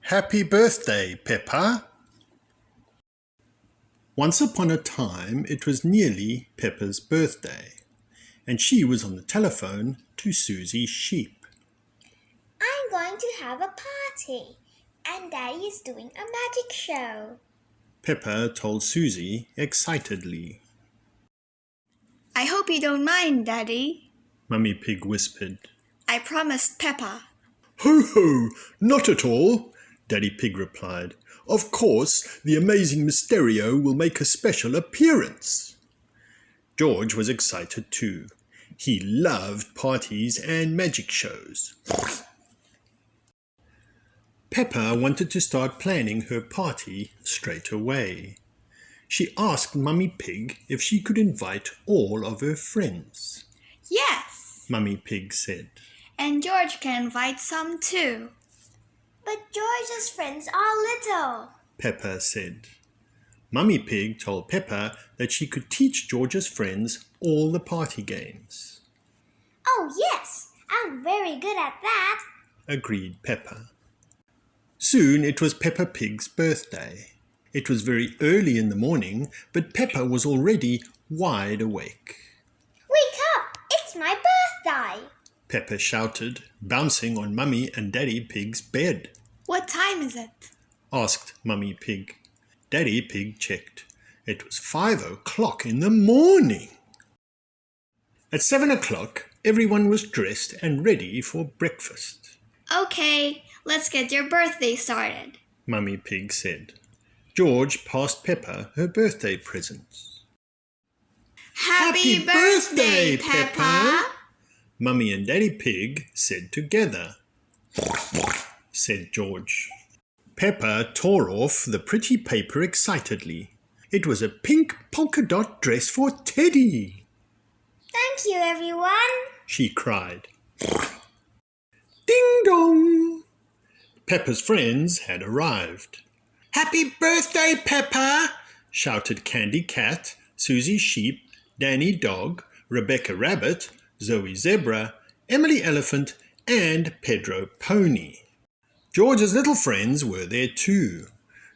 Happy birthday, Peppa. Once upon a time, it was nearly Peppa's birthday, and she was on the telephone to Susie Sheep. I'm going to have a party, and Daddy is doing a magic show, Peppa told Susie excitedly. I hope you don't mind, Daddy, Mummy Pig whispered. I promised Peppa. Ho ho, not at all, Daddy Pig replied. Of course, the amazing Mysterio will make a special appearance. George was excited too. He loved parties and magic shows. Peppa wanted to start planning her party straight away. She asked Mummy Pig if she could invite all of her friends. Yes, Mummy Pig said. and George can invite some too. but George's friends are little. Peppa said. Mummy Pig told Peppa that she could teach George's friends all the party games. Oh yes, I'm very good at that. Agreed Peppa. Soon it was Peppa Pig's birthday. It was very early in the morning, but Peppa was already wide awake. Wake up! It's my birthday! Peppa shouted, bouncing on Mummy and Daddy Pig's bed. What time is it? Asked Mummy Pig. Daddy Pig checked. It was 5 o'clock in the morning. At 7 o'clock, everyone was dressed and ready for breakfast. Okay, let's get your birthday started. Mummy Pig said. George passed Peppa her birthday presents. Happy birthday, Peppa! Mummy and Daddy Pig said together. Said George. Peppa tore off the pretty paper excitedly. It was a pink polka dot dress for Teddy. Thank you, everyone. She cried. Ding dong! Peppa's friends had arrived. Happy birthday, Peppa! Shouted Candy Cat, Susie Sheep, Danny Dog, Rebecca Rabbit, Zoe Zebra, Emily Elephant, and Pedro Pony. George's little friends were there too.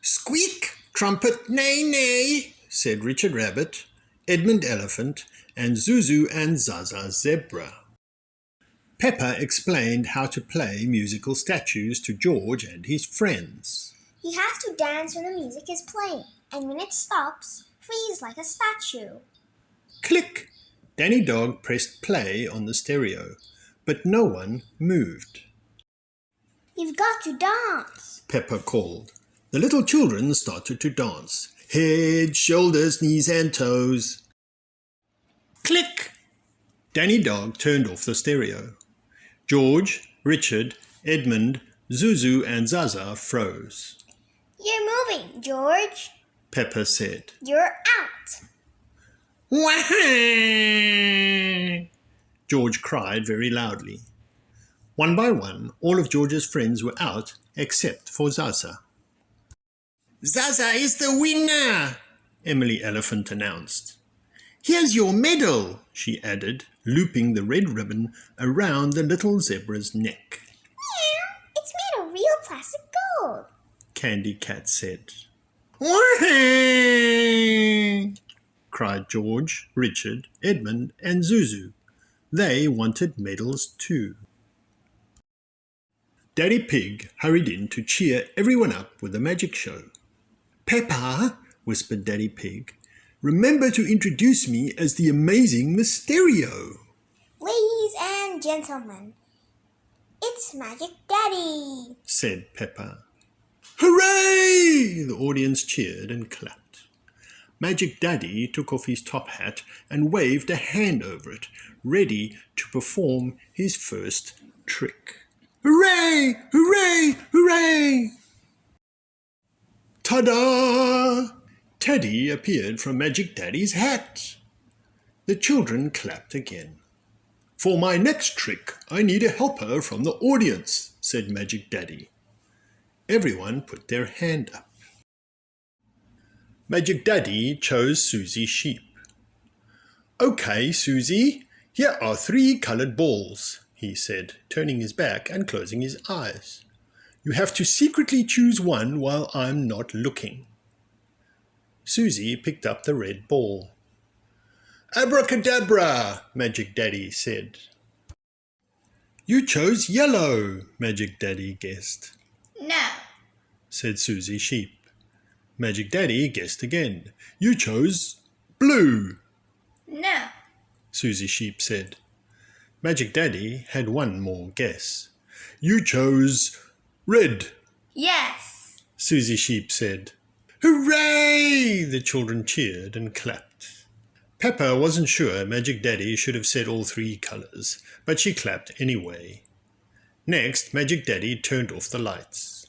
Squeak, trumpet, neigh, neigh, said Richard Rabbit, Edmund Elephant, and Zuzu and Zaza Zebra. Peppa explained how to play musical statues to George and his friends. You have to dance when the music is playing, and when it stops, freeze like a statue. Click! Danny Dog pressed play on the stereo, but no one moved. You've got to dance. Peppa called. The little children started to dance. Head, shoulders, knees and toes. Click! Danny Dog turned off the stereo. George, Richard, Edmund, Zuzu and Zaza froze. You're moving, George. Peppa said. You're out. Wah! George cried very loudly. One by one, all of George's friends were out except for Zaza. Zaza is the winner, Emily Elephant announced. Here's your medal, she added, looping the red ribbon around the little zebra's neck. Meow, it's made of real plastic gold, Candy Cat said. Wah! Cried George, Richard, Edmund and Zuzu. They wanted medals too. Daddy Pig hurried in to cheer everyone up with the magic show. Peppa, whispered Daddy Pig, remember to introduce me as the amazing Mysterio. Ladies and gentlemen, it's Magic Daddy, said Peppa. Hooray! The audience cheered and clapped. Magic Daddy took off his top hat and waved a hand over it, ready to perform his first trick. Hooray! Hooray! Hooray! Ta-da! Teddy appeared from Magic Daddy's hat. The children clapped again. For my next trick, I need a helper from the audience, said Magic Daddy. Everyone put their hand up. Magic Daddy chose Susie Sheep. Okay, Susie, here are 3 coloured balls, he said, turning his back and closing his eyes. You have to secretly choose one while I'm not looking. Susie picked up the red ball. Abracadabra, Magic Daddy said. You chose yellow, Magic Daddy guessed. No. Said Susie Sheep. Magic Daddy guessed again. You chose blue. No. Susie Sheep said. Magic Daddy had one more guess. You chose red. Yes. Susie Sheep said. Hooray! The children cheered and clapped. Peppa wasn't sure Magic Daddy should have said all three colours, but she clapped anyway. Next, Magic Daddy turned off the lights.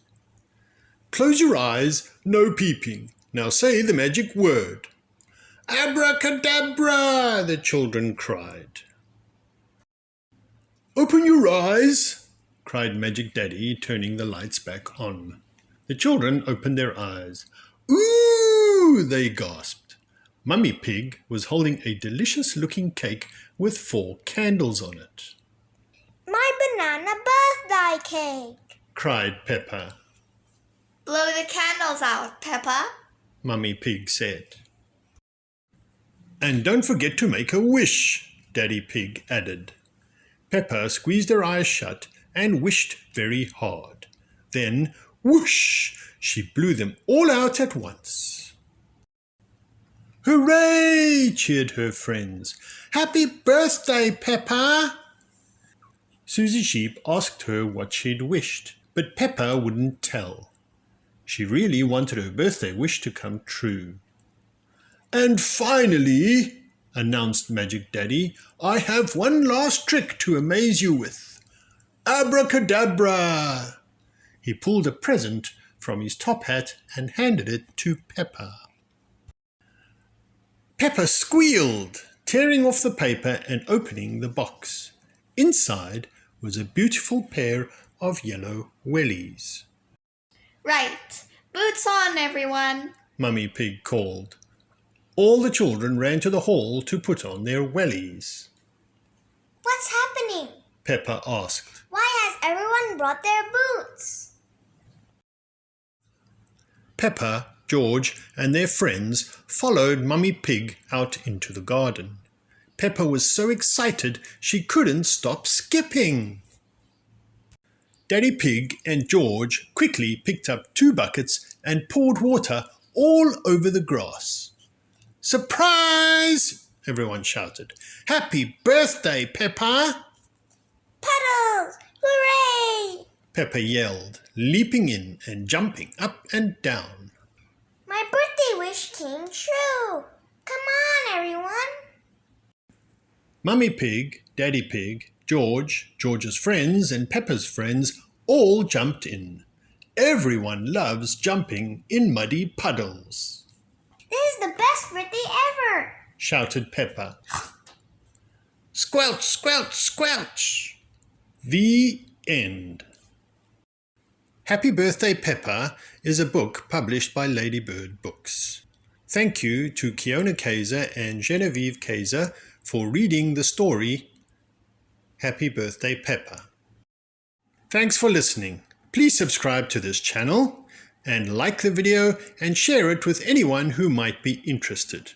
Close your eyes, no peeping. Now say the magic word. Abracadabra, the children cried. Open your eyes, cried Magic Daddy, turning the lights back on. The children opened their eyes. Ooh, they gasped. Mummy Pig was holding a delicious-looking cake with 4 candles on it. My banana birthday cake, Cried Peppa. Blow the candles out, Peppa. Mummy Pig said. And don't forget to make a wish, Daddy Pig added. Peppa squeezed her eyes shut and wished very hard. Then, whoosh, she blew them all out at once. Hooray! Cheered her friends. Happy birthday, Peppa! Susie Sheep asked her what she'd wished, but Peppa wouldn't tell. She really wanted her birthday wish to come true. And finally, announced Magic Daddy, I have one last trick to amaze you with. Abracadabra! He pulled a present from his top hat and handed it to Peppa. Peppa squealed, tearing off the paper and opening the box. Inside was a beautiful pair of yellow wellies. Right. Boots on, everyone. Mummy Pig called. All the children ran to the hall to put on their wellies. what's happening? Peppa asked. Why has everyone brought their boots? Peppa, George and their friends followed Mummy Pig out into the garden. Peppa was so excited she couldn't stop skipping. Daddy Pig and George quickly picked up 2 buckets and poured water all over the grass. Surprise! Everyone shouted. Happy birthday, Peppa! Puddles! Hooray! Peppa yelled, leaping in and jumping up and down. My birthday wish came true. Come on, everyone. Mummy Pig, Daddy Pig, George, George's friends and Peppa's friends all jumped in. Everyone loves jumping in muddy puddles. This is the best birthday ever. Shouted Peppa. Squelch, squelch, squelch. The end. Happy Birthday Peppa is a book published by Ladybirdbooks. Thank you to Keona Keyser and Genevieve Keyser for reading the story Happy Birthday Peppa. Thanks for listening. Please subscribe to this channel and like the video and share it with anyone who might be interested.